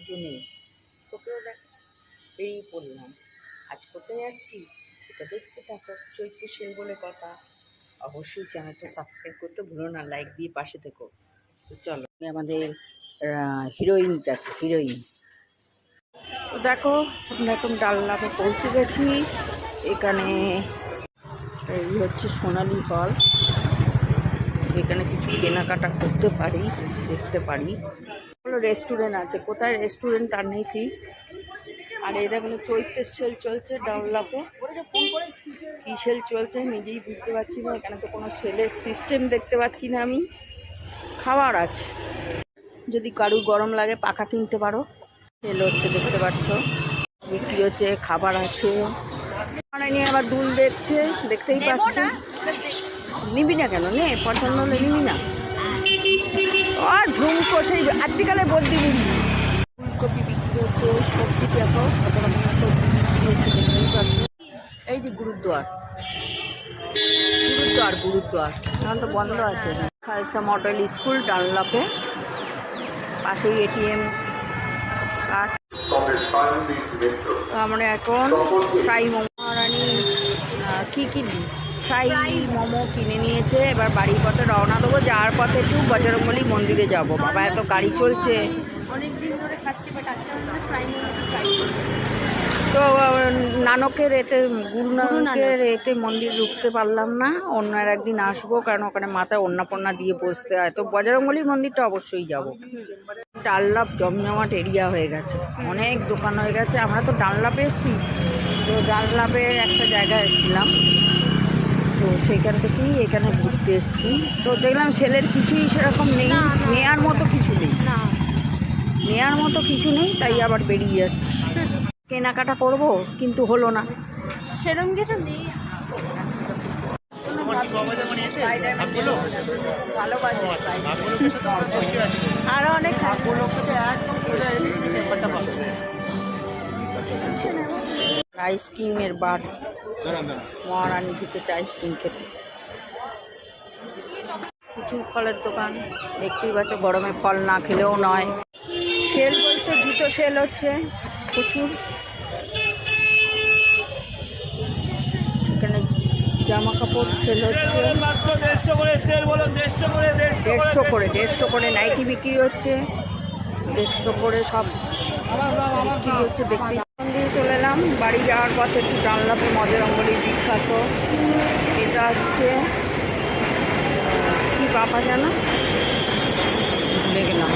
পুজো নেই, তোকেও দেখ বেরিয়ে পড়লাম। আজ কোথায় যাচ্ছি সেটা দেখতে থাকো। চৈত্র সেল বলে কথা। অবশ্যই চ্যানেলটা সাবস্ক্রাইব করতে ভুলো না, লাইক দিয়ে পাশে থেকো। তো চলো, আমাদের হিরোইন যাচ্ছে, হিরোইন। তো দেখো আমরা এখন ডালনাতে পৌঁছে গেছি। এখানে এই হচ্ছে সোনালি হল, এখানে কিছু কেনাকাটা করতে পারি, দেখতে পারি। রেস্টুরেন্ট আছে, কোথায় রেস্টুরেন্ট তার নেই ঠিক। আর এই দেখুন চৈত্রের সেল চলছে ডানলাপে। কি সেল চলছে নিজেই বুঝতে পারছি না, এখানে তো কোনো সেলের সিস্টেম দেখতে পাচ্ছি না আমি। খাবার আছে, যদি কারু গরম লাগে পাখা কিনতে পারো। সেল হচ্ছে দেখতে পাচ্ছ, বিক্রি হচ্ছে, খাবার আছে। মানে নিয়ে আবার দুল দেখছে, দেখতেই পাচ্ছি। নিবি না কেন? নে, পছন্দ হলে নিবি না? ও ঝুমকো সেই আজকালে বলতে নিবি। ফুলকপি বিক্রি হচ্ছে, সবজি দেখো কত রকমের সবজি বিক্রি হচ্ছে দেখতেই পাচ্ছ। এই যে গুরুদ্বার, গুরুদ্বার গুরুদ্বার এখন তো বন্ধ আছে। খালসা মডেল স্কুল ডানলাপে, পাশেই এটিএম কার্ড। আমরা এখন ফ্রাই মোমো রানি কী কিনবি, ফ্রাই মোমো কিনে নিয়েছে। এবার বাড়ির পথে রওনা দেবো, যাওয়ার পথে একটু বজরংবলী মন্দিরে যাব। বাবা এত গাড়ি চলছে, অনেকদিন ধরে খাচ্ছি, বাট আজকে ফ্রাই মোমো ট্রাই করব। তো নানকের এতে গুরু নানকের এতে মন্দির ঢুকতে পারলাম না, অন্য আর একদিন আসবো, কারণ ওখানে মাথায় ওন্না দিয়ে বসতে হয়। তো বজরংবলী মন্দিরটা অবশ্যই যাব। ডানলাপ জমজমাট এরিয়া হয়ে গেছে, অনেক দোকান হয়ে গেছে। আমরা তো ডানলাপে এসেছি, তো ডানলাপের একটা জায়গায় এসেছিলাম, তো সেখান থেকেই এখানে ঘুরতে এসেছি। তো দেখলাম সেলের কিছুই সেরকম নেই, নেয়ার মতো কিছু নেই, নেয়ার মতো কিছু নেই, তাই আবার বেরিয়ে যাচ্ছি। কেনাকাটা করব কিন্তু হলো না, সেরকম কিছু নেই। আরো অনেক আইসক্রিমের বার, মহারানী ঢুকেছে আইসক্রিম খেতে। প্রচুর ফলের দোকান দেখতেই পাচ্ছ, গরমে ফল না খেলেও নয়। সেল বলতে জুতো সেল হচ্ছে প্রচুর, এখানে জামা কাপড় সেল হচ্ছে। 150 করে নাইটি বিক্রি হচ্ছে, 150 করে সব বিক্রি হচ্ছে। দেখতে দিয়ে চলে এলাম, বাড়ি যাওয়ার পথে একটু ডানলাপে বজরংবলী বিখ্যাত। এটা হচ্ছে কি বাবা জানো, ভুলে গেলাম।